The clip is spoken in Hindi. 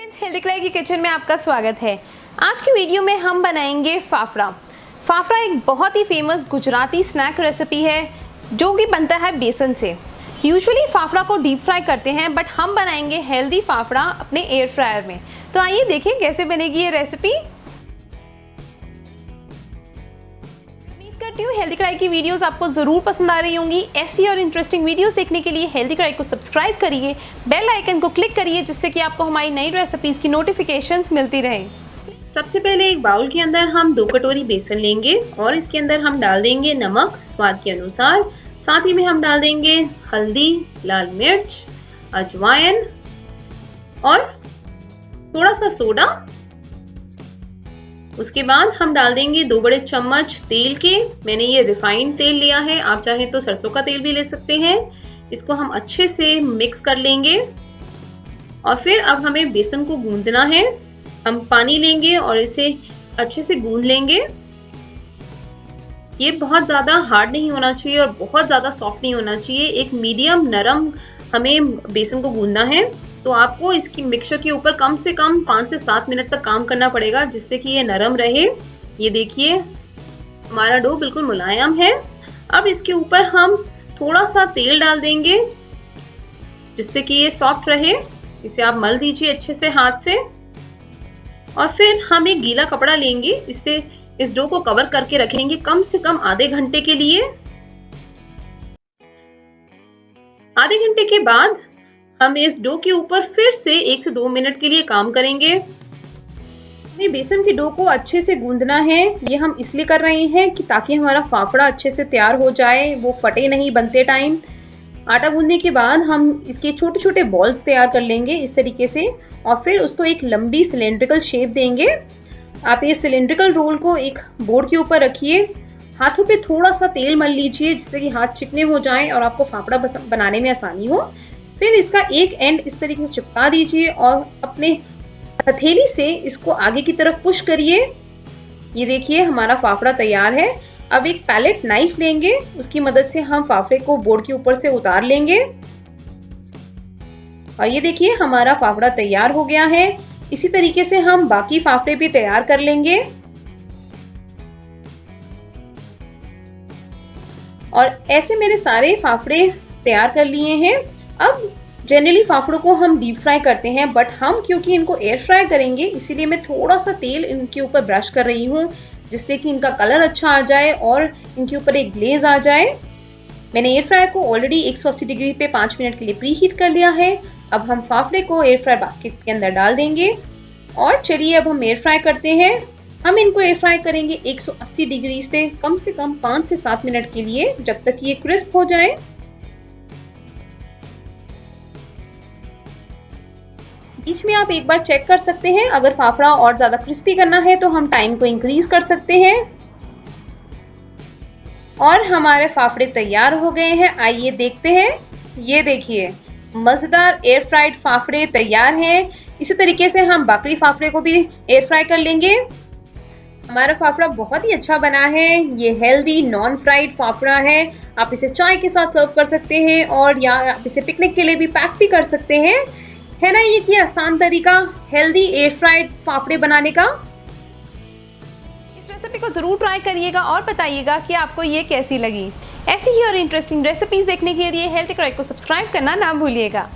फ्रेंड्स, हेल्दी क्राई की किचन में आपका स्वागत है। आज की वीडियो में हम बनाएंगे फाफड़ा। फाफड़ा एक बहुत ही फेमस गुजराती स्नैक रेसिपी है जो कि बनता है बेसन से। यूजुअली फाफड़ा को डीप फ्राई करते हैं, बट हम बनाएंगे हेल्दी फाफड़ा अपने एयर फ्रायर में। तो आइए देखें कैसे बनेगी ये रेसिपी। करती हूँ हेल्दी क्राई की वीडियोस आपको ज़रूर पसंद आ रही होंगी। ऐसी और इंटरेस्टिंग वीडियोस देखने के लिए हेल्दी क्राई को सब्सक्राइब करिए, बेल आइकन को क्लिक करिए, जिससे कि आपको हमारी नई रेसिपीज़ की नोटिफिकेशंस मिलती रहें। सबसे पहले एक बाउल के अंदर हम 2 कटोरी बेसन लेंगे और इसके अंदर हम डाल देंगे नमक स्वाद के अनुसार। साथ ही में हम डाल देंगे हल्दी, लाल मिर्च, अजवाइन और थोड़ा सा सोडा। उसके बाद हम डाल देंगे 2 बड़े चम्मच तेल के। मैंने ये रिफाइंड तेल लिया है, आप चाहें तो सरसों का तेल भी ले सकते हैं। इसको हम अच्छे से मिक्स कर लेंगे और फिर अब हमें बेसन को गूंदना है। हम पानी लेंगे और इसे अच्छे से गूंद लेंगे। ये बहुत ज़्यादा हार्ड नहीं होना चाहिए और बहुत ज़्यादा सॉफ्ट नहीं होना चाहिए, एक मीडियम नरम हमें बेसन को गूंदना है। तो आपको इसकी मिक्सचर के ऊपर कम से कम 5 से 7 मिनट तक काम करना पड़ेगा, जिससे कि ये नरम रहे। ये देखिए हमारा डो बिल्कुल मुलायम है। अब इसके ऊपर हम थोड़ा सा तेल डाल देंगे जिससे कि ये सॉफ्ट रहे। इसे आप मल दीजिए अच्छे से हाथ से और फिर हम एक गीला कपड़ा लेंगे, इससे इस डो को कवर करके रखेंगे कम से कम आधे घंटे के लिए। आधे घंटे के बाद हम इस डो के ऊपर फिर से 1 से 2 मिनट के लिए काम करेंगे। हमें बेसन के डो को अच्छे से गूंदना है। ये हम इसलिए कर रहे हैं कि ताकि हमारा फाफड़ा अच्छे से तैयार हो जाए, वो फटे नहीं बनते टाइम। आटा गूंदने के बाद हम इसके छोटे छोटे बॉल्स तैयार कर लेंगे इस तरीके से और फिर उसको एक लंबी सिलेंड्रिकल शेप देंगे। आप ये सिलेंड्रिकल रोल को एक बोर्ड के ऊपर रखिए, हाथों पे थोड़ा सा तेल मल लीजिए जिससे कि हाथ चिकने हो जाएं और आपको फाफड़ा बनाने में आसानी हो। फिर इसका एक एंड इस तरीके से चिपका दीजिए और अपने हथेली से इसको आगे की तरफ पुश करिए। ये देखिए हमारा फाफड़ा तैयार है। अब एक पैलेट नाइफ लेंगे, उसकी मदद से हम फाफड़े को बोर्ड के ऊपर से उतार लेंगे और ये देखिए हमारा फाफड़ा तैयार हो गया है। इसी तरीके से हम बाकी फाफड़े भी तैयार कर लेंगे और ऐसे मेरे सारे फाफड़े तैयार कर लिए हैं। अब जनरली फाफड़ों को हम डीप फ्राई करते हैं, बट हम क्योंकि इनको एयर फ्राई करेंगे इसीलिए मैं थोड़ा सा तेल इनके ऊपर ब्रश कर रही हूँ, जिससे कि इनका कलर अच्छा आ जाए और इनके ऊपर एक ग्लेज आ जाए। मैंने एयर फ्राई को ऑलरेडी 180 डिग्री पे 5 मिनट के लिए प्री हीट कर लिया है। अब हम फाफड़े को एयर फ्राई बास्केट के अंदर डाल देंगे और चलिए अब हम एयर फ्राई करते हैं। हम इनको एयर फ्राई करेंगे 180 डिग्री पे कम से कम 5 से 7 मिनट के लिए, जब तक ये क्रिस्प हो जाए। बीच में आप एक बार चेक कर सकते हैं, अगर फाफड़ा और ज्यादा क्रिस्पी करना है तो हम टाइम को इंक्रीज कर सकते हैं। और हमारे फाफड़े तैयार हो गए हैं, आइए देखते हैं। ये देखिए मजेदार एयर फ्राइड फाफड़े तैयार हैं। इसी तरीके से हम बाकी फाफड़े को भी एयर फ्राई कर लेंगे। हमारा फाफड़ा बहुत ही अच्छा बना है। ये हेल्दी नॉन फ्राइड फाफड़ा है। आप इसे चाय के साथ सर्व कर सकते हैं और या आप इसे पिकनिक के लिए भी पैक भी कर सकते हैं। है ना ये कि आसान तरीका हेल्दी एयर फ्राइड फाफड़े बनाने का। इस रेसिपी को जरूर ट्राई करिएगा और बताइएगा कि आपको ये कैसी लगी। ऐसी ही और इंटरेस्टिंग रेसिपीज देखने के लिए हेल्दी क्राई को सब्सक्राइब करना ना भूलिएगा।